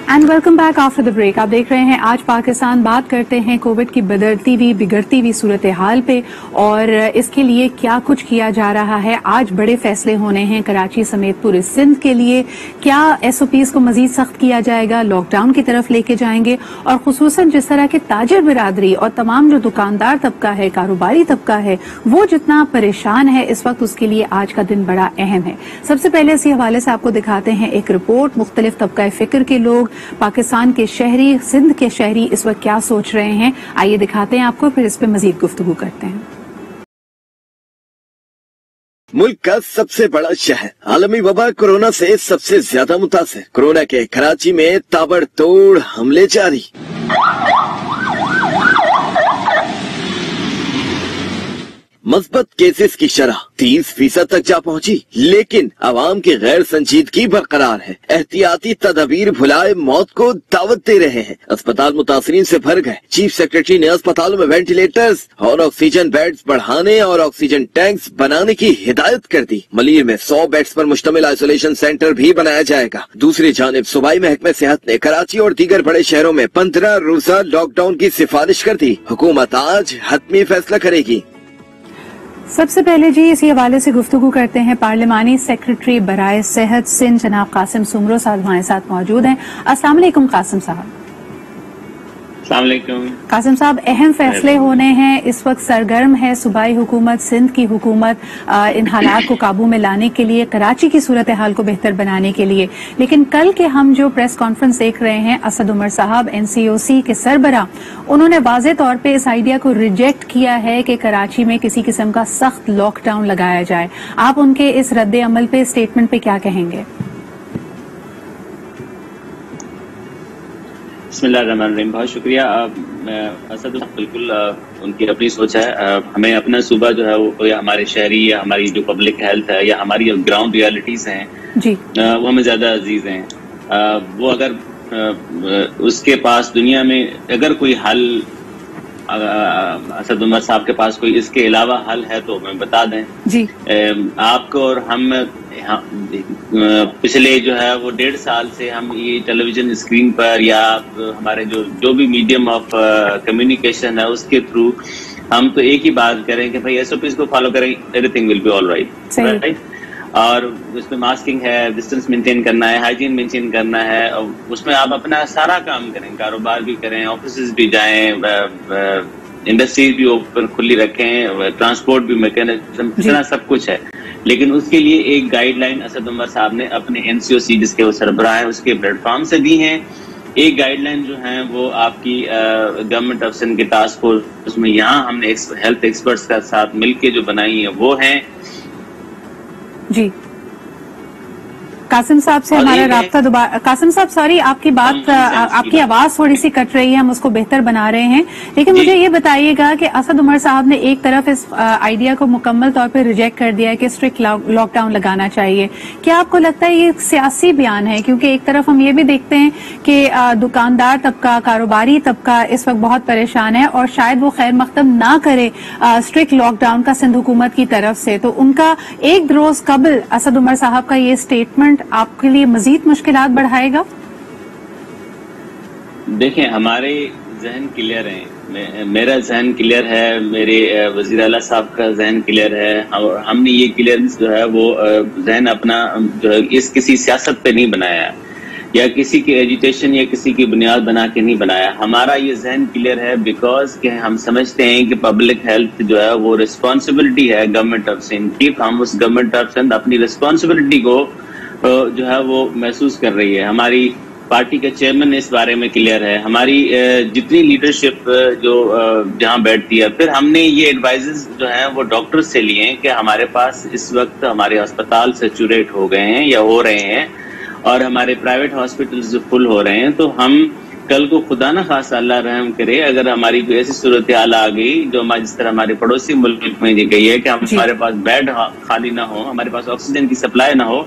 And welcome back after the break. आप देख रहे हैं आज पाकिस्तान। बात करते हैं कोविड की बदलती हुई बिगड़ती हुई सूरत हाल पे और इसके लिए क्या कुछ किया जा रहा है। आज बड़े फैसले होने हैं कराची समेत पूरे सिंध के लिए। क्या SOPs को मजीद सख्त किया जाएगा, लॉकडाउन की तरफ लेके जाएंगे, और खुसूसन जिस तरह के ताजर बिरादरी और तमाम जो दुकानदार तबका है, कारोबारी तबका है, वो जितना परेशान है इस वक्त, उसके लिए आज का दिन बड़ा अहम है। सबसे पहले इसी हवाले से आपको दिखाते हैं एक रिपोर्ट। मुख्तलिफ तबका फिक्र के लोग, पाकिस्तान के शहरी, सिंध के शहरी इस वक्त क्या सोच रहे हैं, आइए दिखाते हैं आपको, फिर इस पे मजीद गुफ्तगू करते हैं। मुल्क का सबसे बड़ा शहर, आलमी वबा कोरोना से सबसे ज्यादा मुतासिर। कोरोना के कराची में ताबड़तोड़ हमले जारी। मस्बत केसेस की शरह 30% तक जा पहुंची, लेकिन आवाम की गैर संजीदगी बरकरार है। एहतियाती तदबीर भुलाए मौत को दावत दे रहे हैं। अस्पताल मुतासरीन से भर गए। चीफ सेक्रेटरी ने अस्पतालों में वेंटिलेटर्स और ऑक्सीजन बेड्स बढ़ाने और ऑक्सीजन टैंक्स बनाने की हिदायत कर दी। मलीर में 100 बेड्स पर मुश्तमिल आइसोलेशन सेंटर भी बनाया जाएगा। दूसरी जानिब सूबाई महकमे सेहत ने कराची और दीगर बड़े शहरों में 15 रोजा लॉकडाउन की सिफारिश कर दी। हुकूमत आज हतमी फैसला करेगी। सबसे पहले जी इसी हवाले से गुफ्तगू करते हैं। पार्लिमानी सेक्रेटरी बराए सेहत सिंध जनाब कासिम सुमरो साहब हमारे साथ मौजूद हैं। अस्सलाम वालेकुम कासिम साहब। कासिम साहब, अहम फैसले होने हैं, इस वक्त सरगर्म है सूबाई हुकूमत, सिंध की हुकूमत इन हालात को काबू में लाने के लिए, कराची की सूरत हाल को बेहतर बनाने के लिए। लेकिन कल के हम जो प्रेस कॉन्फ्रेंस देख रहे हैं, असद उमर साहब NCOC के सरबरा, उन्होंने वाज़े तौर पे इस आइडिया को रिजेक्ट किया है कि कराची में किसी किस्म का सख्त लॉकडाउन लगाया जाए। आप उनके इस रद्द अमल पे, स्टेटमेंट पे क्या कहेंगे? बिस्मिल्लाहिर्रहमानिर्रहीम। बहुत शुक्रिया। असद बिल्कुल उनकी अपनी सोच है। हमें अपना सूबा जो है वो, या हमारे शहरी, या हमारी जो पब्लिक हेल्थ है, या हमारी जो ग्राउंड रियलिटीज हैं जी, वो हमें ज्यादा अजीज हैं। वो अगर उसके पास दुनिया में अगर कोई हल, असद उमर साहब के पास कोई इसके अलावा हल है तो हमें बता दें जी। आपको और हम पिछले जो है वो 1.5 साल से हम ये टेलीविजन स्क्रीन पर या हमारे जो भी मीडियम ऑफ कम्युनिकेशन है उसके थ्रू हम तो एक ही बात करें कि भाई SOPs को फॉलो करें, everything will be all right. और उसमें मास्किंग है, डिस्टेंस मेंटेन करना है, हाइजीन मेंटेन करना है, और उसमें आप अपना सारा काम करें, कारोबार भी करें, ऑफिस भी जाएं, इंडस्ट्रीज भी ओपन खुली रखें, ट्रांसपोर्ट भी, मैकेनिज्म, इतना सब कुछ है। लेकिन उसके लिए एक गाइडलाइन असद उमर साहब ने अपने NCOC जिसके वो सरबराह है उसके प्लेटफॉर्म से दी है। एक गाइडलाइन जो है वो आपकी गवर्नमेंट ऑफ सिंध के टास्क फोर्स, उसमें यहाँ हमने हेल्थ एक्सपर्ट्स का साथ मिलके जो बनाई है वो है जी। कासिम साहब से हमारा राब्ता दोबारा। कासिम साहब सॉरी, आपकी बात, आपकी आवाज थोड़ी सी कट रही है, हम उसको बेहतर बना रहे हैं। लेकिन मुझे ये बताइएगा कि असद उमर साहब ने एक तरफ इस आइडिया को मुकम्मल तौर पे रिजेक्ट कर दिया है कि स्ट्रिक्ट लॉकडाउन लगाना चाहिए। क्या आपको लगता है ये एक सियासी बयान है? क्योंकि एक तरफ हम ये भी देखते हैं कि दुकानदार तबका, कारोबारी तबका इस वक्त बहुत परेशान है और शायद वो खैर मकदम ना करे स्ट्रिक्ट लॉकडाउन का सिंध हुकूमत की तरफ से। तो उनका एक रोज कबल असद उमर साहब का ये स्टेटमेंट आपके लिए मजीद मुश्किलात बढ़ाएगा? देखें, हमारे जहन क्लियर हैं, मेरा जहन क्लियर है, मेरे वजीर आला साहब का जहन क्लियर है, और हमने ये क्लियरेंस जो है वो जहन अपना जो है इस किसी सियासत पे नहीं बनाया या किसी की एजुटेशन या किसी की बुनियाद बना के नहीं बनाया। हमारा ये जहन क्लियर है बिकॉज कि हम समझते हैं कि पब्लिक हेल्थ जो है वो रिस्पॉन्सिबिलिटी है गवर्नमेंट ऑफ सिंध की। हम उस गवर्नमेंट ऑफ सिंध अपनी रिस्पॉन्सिबिलिटी को जो है वो महसूस कर रही है। हमारी पार्टी के चेयरमैन इस बारे में क्लियर है, हमारी जितनी लीडरशिप जो जहां बैठती है। फिर हमने ये एडवाइजेस जो हैं वो डॉक्टर से लिए हैं कि हमारे पास इस वक्त हमारे अस्पताल सैचुरेट हो गए हैं या हो रहे हैं और हमारे प्राइवेट हॉस्पिटल्स फुल हो रहे हैं। तो हम कल को खुदा ना खासा अल्लाह रहम करे, अगर हमारी कोई ऐसी सूरत हाल आ गई जो जिस तरह हमारे पड़ोसी मुल्क में दी गई है कि हमारे पास बेड खाली ना हो, हमारे पास ऑक्सीजन की सप्लाई ना हो,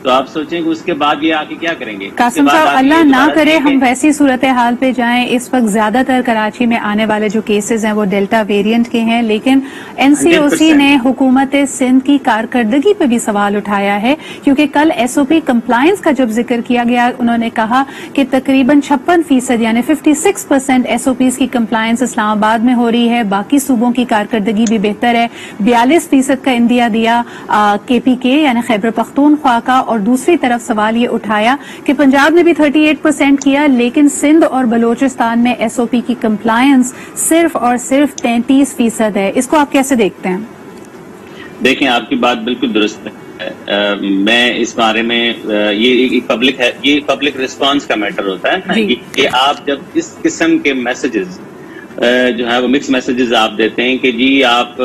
تو آپ سوچیں کہ اس کے بعد یہ آگے کیا کریں گے. قاسم صاحب اللہ نہ کرے ہم ویسی صورتحال پہ جائیں. اس وقت زیادہ تر کراچی میں آنے والے جو کیسز ہیں وہ ڈیلٹا ویریئنٹ کے ہیں، لیکن این سی او سی نے حکومت سندھ کی کارکردگی پہ بھی سوال اٹھایا ہے، کیونکہ کل ایس او پی کمپلائنس کا جب ذکر کیا گیا انہوں نے کہا کہ تقریباً 56% یعنی 56% ایس او پیز کی کمپلائنس اسلام آباد میں ہو رہی ہے، باقی صوبوں کی کارکردگی بھی بہتر ہے. 42% کا اندیا دیا کے پی کے یعنی خیبر پختونخوا کا. اور دوسری طرف سوال یہ اٹھایا کہ پنجاب نے بھی 38% کیا، لیکن سندھ اور بلوچستان میں ایس او پی کی کمپلائنس صرف اور صرف 33% ہے. اس کو آپ کیسے دیکھتے ہیں؟ دیکھیں آپ کی بات بالکل درست ہے. میں اس بارے میں یہ پبلک ہے، یہ پبلک ریسپانس کا میٹر ہوتا ہے کہ آپ جب اس قسم کے میسجز جو ہے وہ مکس میسجز آپ دیتے ہیں کہ جی آپ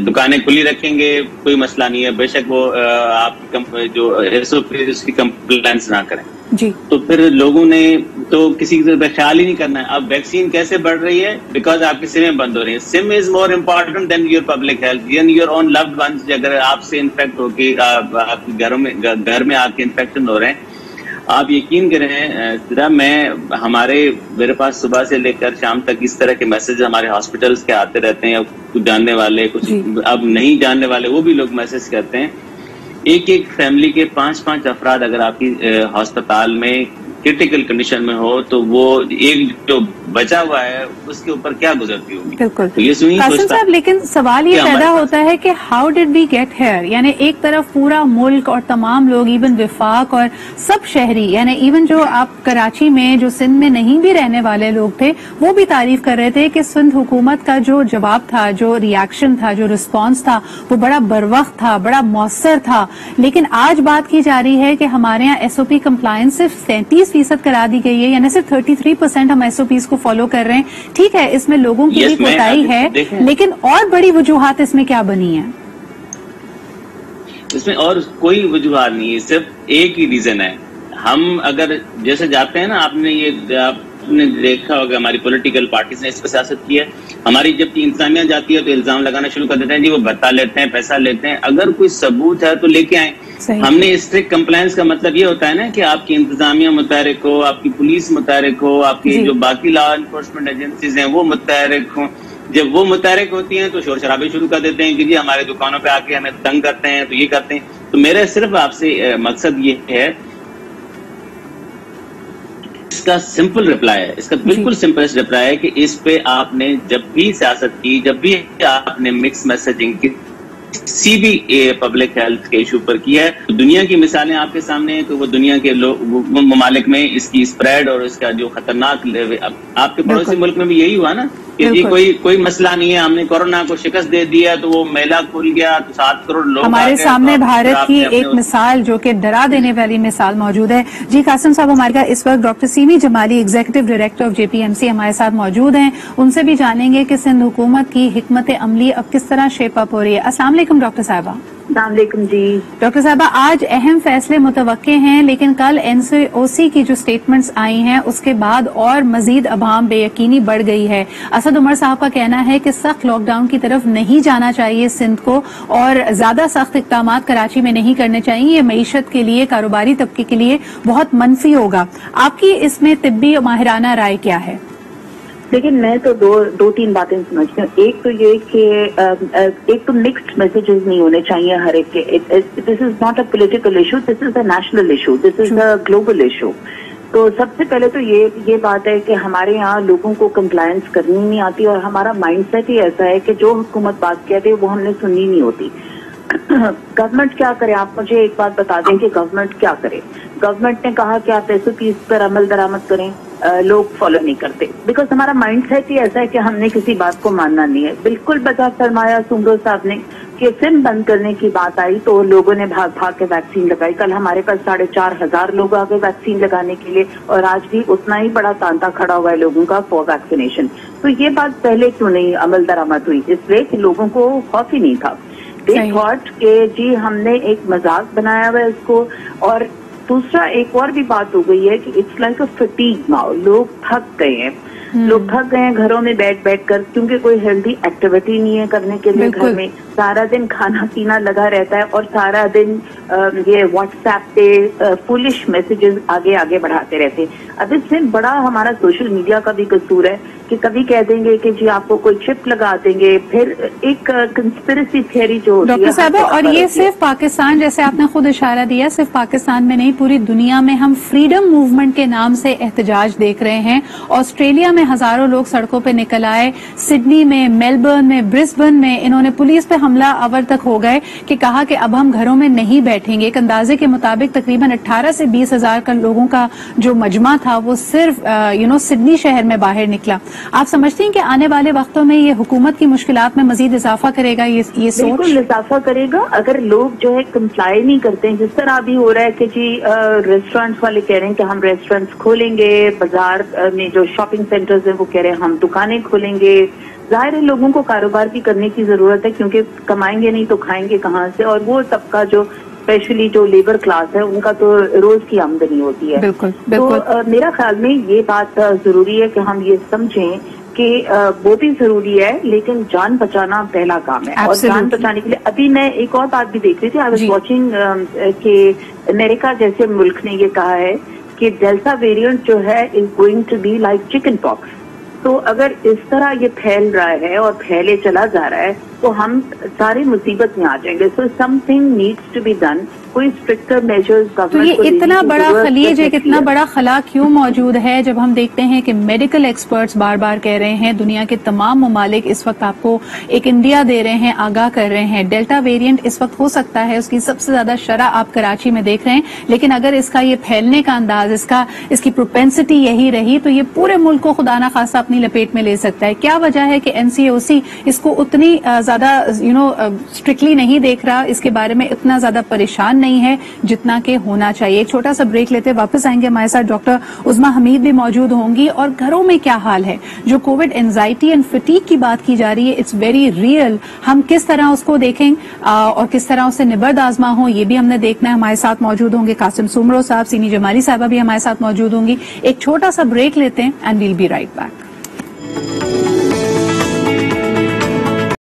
دکانیں کھلی رکھیں گے کوئی مسئلہ نہیں ہے، بے شک وہ آپ جو ایس او پی اس کی کمپلینس نہ کریں جی، تو پھر لوگوں نے تو کسی کی طرف خیال ہی نہیں کرنا ہے. اب ویکسین کیسے بڑھ رہی ہے؟ بیکاز آپ کی سمیں بند ہو رہی ہیں. Some is more important than your public health than your own loved ones. اگر آپ سے انفیکٹ ہو کے آپ کے گھر میں آپ کے انفیکشن ہو رہے ہیں، آپ یقین کریں ذرا میرے پاس صبح سے لے کر شام تک اس طرح کے میسج ہمارے ہاسپٹلس کے آتے رہتے ہیں. کچھ جاننے والے، کچھ اب نہیں جاننے والے، وہ بھی لوگ میسج کرتے ہیں. ایک فیملی کے 5 افراد اگر آپ کی ہسپتال میں کرٹیکل کنڈیشن میں ہو تو وہ ایک جو بچا ہوا ہے اس کے اوپر کیا گزرتی ہوگی. بالکل قاسم صاحب، لیکن سوال یہ پیدا ہوتا ہے کہ how did we get here? یعنی ایک طرف پورا ملک اور تمام لوگ، ایون وفاق اور سب شہری، یعنی ایون جو آپ کراچی میں جو سندھ میں نہیں بھی رہنے والے لوگ تھے وہ بھی تعریف کر رہے تھے کہ سندھ حکومت کا جو جواب تھا، جو ریاکشن تھا، جو رسپانس تھا وہ بڑا بروقت تھا، بڑا مؤثر تھا. لیکن آج بات کی جا رہی ہے کہ ہمارے یہاں ایس او پی کمپلائنس صرف 33% کرا دی گئی ہے، یعنی صرف 33% ہم ایس او پیز کو فالو کر رہے ہیں. ٹھیک ہے، اس میں لوگوں کی بھی کوتاہی ہے، لیکن اور بڑی وجوہات اس میں کیا بنی ہیں؟ اس میں اور کوئی وجوہات نہیں ہے، صرف ایک ہی ریزن ہے. ہم اگر جیسے جاتے ہیں نا، آپ نے دیکھا ہوگا ہماری پولیٹیکل پارٹیز نے اس پہ سیاست کی ہے. ہماری جب انتظامیہ جاتی ہے تو الزام لگانا شروع کر دیتے ہیں جی وہ بھتہ لیتے ہیں، پیسہ لیتے ہیں. اگر کوئی ثبوت ہے تو لے کے آئیں. ہم نے اسٹرکٹ کمپلائنس کا مطلب یہ ہوتا ہے نا کہ آپ کی انتظامیہ متحرک ہو، آپ کی پولیس متحرک ہو، آپ کی جو باقی لا انفورسمنٹ ایجنسیز ہیں وہ متحرک ہوں. جب وہ متحرک ہوتی ہیں تو شور شرابے شروع کر دیتے ہیں کہ جی ہمارے دکانوں پہ آ کے ہمیں تنگ کرتے ہیں، تو یہ کرتے ہیں. تو میرا صرف آپ سے مقصد یہ ہے، اس کا سمپل رپلائی ہے، اس کا بالکل سمپلسٹ رپلائی ہے کہ اس پہ آپ نے جب بھی سیاست کی، جب بھی آپ نے مکس میسجنگ کی کسی بھی پبلک ہیلتھ کے ایشو پر کیا ہے، دنیا کی مثالیں آپ کے سامنے ہیں کہ وہ دنیا کے ممالک میں اس کی اسپریڈ اور اس کا جو خطرناک، آپ کے پڑوسی ملک میں بھی یہی ہوا نا کہ جی کوئی مسئلہ نہیں ہے، ہم نے کورونا کو شکست دے دیا تو وہ میلہ کھل گیا تو 7 کروڑ لوگ ہمارے سامنے بھارت کی ایک مثال جو کہ ڈرا دینے والی مثال موجود ہے. جی قاسم صاحب، ہمارے پاس اس وقت doctor Seemi Jamali executive director of J P M C ہمارے ساتھ موجود ہیں. ان سے بھی جانیں گے کہ سندھ حکومت کی حکمت عملی اب کس طرح شیپ اپ ہو رہی ہے. السلام علیکم ڈاکٹر صاحبہ. السلام علیکم جی. ڈاکٹر صاحبہ، آج اہم فیصلے متوقع ہیں، لیکن کل این سی او سی کی جو سٹیٹمنٹس آئی ہیں اس کے بعد اور مزید ابہام بے یقینی بڑھ گئی ہے. اسد عمر صاحب کا کہنا ہے کہ سخت لاک ڈاؤن کی طرف نہیں جانا چاہیے سندھ کو، اور زیادہ سخت اقدامات کراچی میں نہیں کرنے چاہیے. یہ معیشت کے لیے، کاروباری طبقے کے لیے بہت منفی ہوگا. آپ کی اس میں طبی ماہرانہ رائے کیا ہے؟ لیکن میں تو دو تین باتیں سمجھتی ہوں. ایک تو یہ کہ ایک تو مکسڈ میسجز نہیں ہونے چاہیے ہر ایک کے. This is not a political issue, this is a national issue, this is a global issue. تو سب سے پہلے تو یہ بات ہے کہ ہمارے یہاں لوگوں کو کمپلائنس کرنی نہیں آتی، اور ہمارا مائنڈ سیٹ ہی ایسا ہے کہ جو حکومت بات کہتے ہیں وہ ہم نے سننی نہیں ہوتی. گورنمنٹ کیا کرے؟ آپ مجھے ایک بات بتا دیں کہ گورنمنٹ کیا کرے. گورنمنٹ نے کہا کہ آپ ایسے پیس پر عمل درآمد کریں، لوگ فالو نہیں کرتے، بیکاز ہمارا مائنڈ سیٹ ہی ایسا ہے کہ ہم نے کسی بات کو ماننا نہیں ہے. بالکل بتا فرمایا سمرو صاحب نے کہ سم بند کرنے کی بات آئی تو لوگوں نے بھاگ کے ویکسین لگائی. کل ہمارے پاس 4,500 لوگ آ گئے ویکسین لگانے کے لیے، اور آج بھی اتنا ہی بڑا تانتا کھڑا ہوا ہے لوگوں کا فور ویکسینیشن. تو یہ بات پہلے کیوں نہیں عمل درآمد ہوئی؟ اس لیے کہ لوگوں کو خوف ہی نہیں تھا. دے تھاٹ کہ جی ہم نے ایک مذاق بنایا ہوا ہے اس کو. اور دوسرا ایک اور بھی بات ہو گئی ہے کہ it's like a fatigue now, لوگ تھک گئے ہیں. लोग थक गए हैं घरों में बैठ कर, क्योंकि कोई हेल्दी एक्टिविटी नहीं है करने के लिए घर में, सारा दिन खाना पीना लगा रहता है और सारा दिन ये व्हाट्सएप पे फुलिश मैसेजेस आगे बढ़ाते रहते हैं। अब इसमें बड़ा हमारा सोशल मीडिया का भी कसूर है कि कभी कह देंगे कि जी आपको कोई चिप लगा देंगे, फिर एक कंस्पिरेसी थियरी जो होती है। डॉक्टर साहब, और ये सिर्फ पाकिस्तान, जैसे आपने खुद इशारा दिया, सिर्फ पाकिस्तान में नहीं, पूरी दुनिया में हम फ्रीडम मूवमेंट के नाम से एहतजाज देख रहे हैं। ऑस्ट्रेलिया में हजारों लोग सड़कों पे निकल आए, सिडनी में, मेलबर्न में, ब्रिस्बेन में इन्होंने पुलिस पे हमला आवर तक हो गए कि कहा कि अब हम घरों में नहीं बैठेंगे। एक अंदाजे के मुताबिक तकरीबन 18 से 20 हजार का लोगों का जो मजमा था वो सिर्फ सिडनी शहर में बाहर निकला। आप समझते हैं कि आने वाले वक्तों में ये हुकूमत की मुश्किलात में मजीद इजाफा करेगा ये सोच? बिल्कुल इजाफा करेगा अगर लोग जो है कंप्लाई नहीं करते हैं। जिस तरह अभी हो रहा है कि जी रेस्टोरेंट्स वाले कह रहे हैं कि हम रेस्टोरेंट्स खोलेंगे, बाजार में जो शॉपिंग सेंटर्स हैं वो कह रहे हैं हम दुकानें खोलेंगे। जाहिर है लोगों को कारोबार भी करने की जरूरत है, क्योंकि कमाएंगे नहीं तो खाएंगे कहाँ से, और वो तबका जो स्पेशली जो लेबर क्लास है उनका तो रोज की आमदनी होती है। बिल्कुल। तो मेरा ख्याल में ये बात जरूरी है कि हम ये समझें कि वो भी जरूरी है, लेकिन जान बचाना पहला काम है। और जान बचाने के लिए अभी मैं एक और बात भी देख रही थी, आई वाज वाचिंग कि अमेरिका जैसे मुल्क ने ये कहा है कि डेल्टा वेरिएंट जो है is going to be like chicken pox. तो अगर इस तरह ये फैल रहा है और फैले चला जा रहा है तो हम सारी मुसीबत में आ जाएंगे। So something needs to be done. कोई स्ट्रिक्टर मेजर्स गवर्नमेंट तो ये इतना बड़ा खलीज, एक इतना बड़ा खला क्यों मौजूद है जब हम देखते हैं कि मेडिकल एक्सपर्ट्स बार बार कह रहे हैं, दुनिया के तमाम ममालिक इस वक्त आपको एक इंडिया दे रहे हैं, आगाह कर रहे हैं, डेल्टा वेरिएंट इस वक्त हो सकता है उसकी सबसे ज्यादा शरह आप कराची में देख रहे हैं, लेकिन अगर इसका ये फैलने का अंदाज, इसकी प्रोपेंसिटी यही रही तो ये पूरे मुल्क को खुदा ना खासा अपनी लपेट में ले सकता है। क्या वजह है कि एनसीओसी इसको उतनी ज्यादा स्ट्रिक्टली नहीं देख रहा, इसके बारे में इतना ज्यादा परेशान नहीं है जितना कि होना चाहिए? एक छोटा सा ब्रेक लेते वापस आएंगे। हमारे साथ डॉक्टर उज़मा हमीद भी मौजूद होंगी। और घरों में क्या हाल है? जो कोविड एंजाइटी एंड फटीग की बात की जा रही है, इट्स वेरी रियल। हम किस तरह उसको देखें और किस तरह उससे निबर्द आजमा हो, ये भी हमने देखना है। हमारे साथ मौजूद होंगे कासिम सुमरो साहब, सीनी जमाली साहबा भी हमारे साथ मौजूद होंगी। एक छोटा सा ब्रेक लेते हैं and we'll be right back.